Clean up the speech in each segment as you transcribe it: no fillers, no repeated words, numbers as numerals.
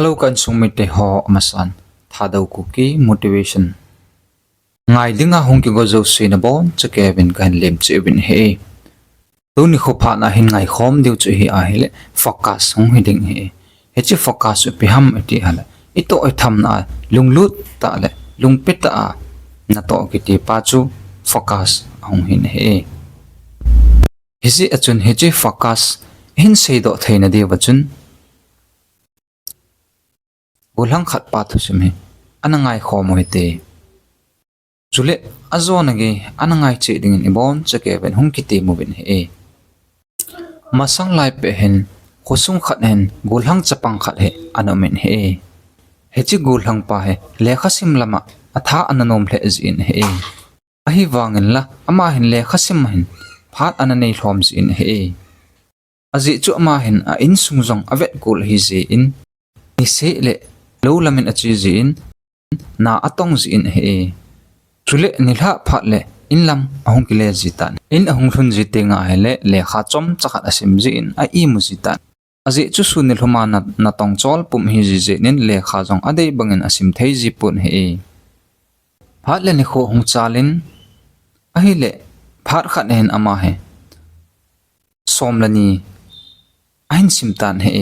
Hello kan sumite ho amasan thadaw kuki motivation ngai dinga hong ki go zo sin bon che Kevin kan lem che bin he tu ni kho pha na hin ngai khom deu che hi a hele focus hong hi ding he he che focus pe ham ati hala ito oi tham na lunglut ta le lungpet ta na to ki ti pa chu focus hong hin he hisi achun he che focus hin sei do theina de wachun bulang khat pa thu sim he anangai khom hoi te chule azon age anangai che ding ni bon che Kevin hung ki te mu bin he masang lai pe hen khosung khat hen gulhang chapang khat he anomen he he chi gulhang pa he lekha sim lama atha ananom hle zin he ahi wangin la ama hin lekha sim hin phat ananei hlom zin he azi chu ama hin a in sungjong avet kul hi ze in ni se le lo lamin achi zin na atong zin he chule nilha phat le in lam ahong kile zitan in ahong thun jitenga hele lekha chom chakhat asim zin a i mu zitan azi chu sunil huma na tong chol pum hi ji je nin lekha jong adei bangin asim thei ji pun he phat le ni kho hong chalin a hi le phat khat hen ama he somlani ain simtan he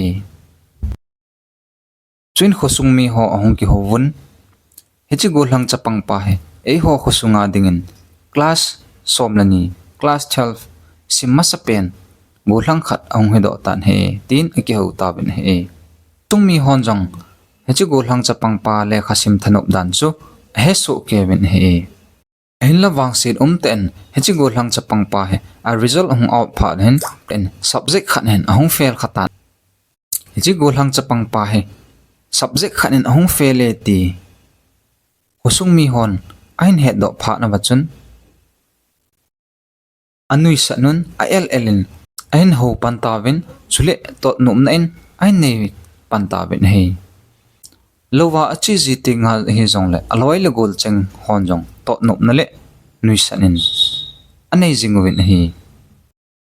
chuin khosung mi ho ahong ki hovun hechi golang chapang pa he ei ho khosunga dingin class somlani class 12 simma sapen golang khat ahong he do tan he tin aki ho ta bin he tung mi hon jong hechi golang chapang pa le khasim thanop dan chu he so Kevin he en la wang sit ten hechi golang chapang pa he a result ahong out pha hen ten subject khat hen ahong fail khatan hechi golang chapang pa he subject khanin ahong fail ti hosung mi hon ain het do pha na bachun anui sanun aln ain ho pantawin chule to num na in ain nei pantawin he lowa achi ji tinga hi jong le aloi le gol cheng hon jong to num na le nui sanin anei jingwin hi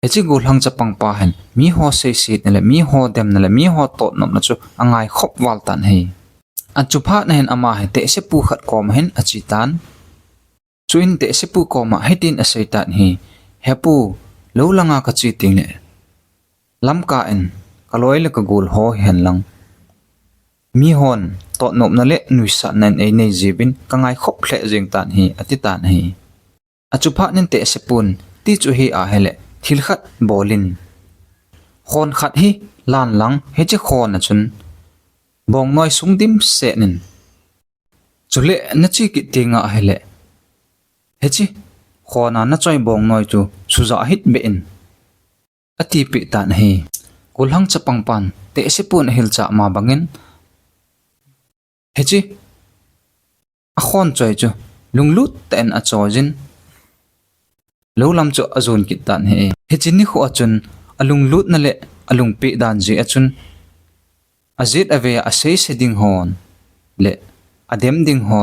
hechi golang chapang pa hen mi ho se sit na le mi ho dem na le mi ho to nom na chu angai khop wal tan he achu pha na hen ama he te se pu khat kom hen achi tan chuin te se pu koma hetin asai tan hi hepu lo langa ka chi ting le lam ka en kaloi le ka gol ho hen lang mi hon to nom na le nui sa nan ei nei jibin kangai khop khle jing tan hi ati tan hi achu pha nin te se pun ti chu hi a hele thil khat bolin khon khat hi lan lang he che khon a chun bong noi sung dim se nin chule na chi ki tinga hele he chi khona na choi bong noi chu suza hit be in ati pi tan hi kulhang chapang pan te se pun hil cha ma bangin he chi a khon choi chu lunglut ten a chojin lo lam chu azun kit tan he hechin ni kho achun alung lut na le alung pi dan ji achun azit ave a sei seding hon le adem ding ho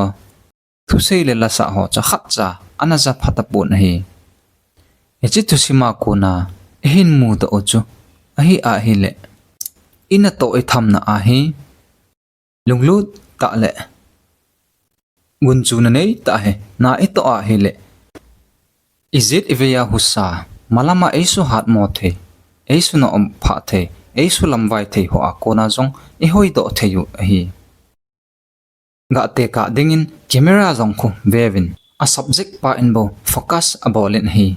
thu sei le la sa ho cha khat cha anaza phatapun he hechi thu sima ko na hin mu to ochu ahi a hi le ina to e tham na a hi lung lut ta le gun chu na nei ta he na e to a hi le Izit iveya husa malama eisu hat mo the eisu no pha the eisu lamwai the ho akona jong e hoi do theyu hi ga te ka dingin camera jong khu vevin a subject pa inbo focus abolin hi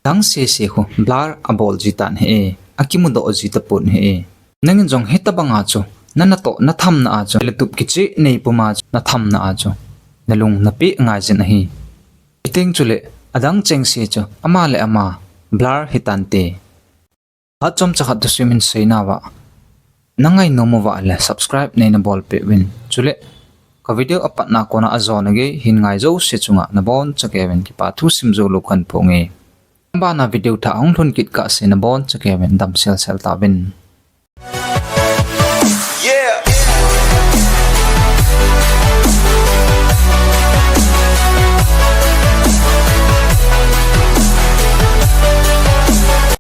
dang se khu blur abol jitan he akimu do jita pun he nangin jong heta banga chu nana to na tham na a chu letup kichi nei puma na tham na a chu nalung na pi nga jin hi iting chule adang cheng se cho ama le ama blur hitante ha chom chakhat du swimin seina wa nangai nomo wa le subscribe nei na bol pe win chule ka video apat na kona azon ge hin ngai zo se chunga na bon chakevin ki pa thu sim zo lo khan phonge ba na video tha ong thon kit ka se na bon chakevin dam sel ta bin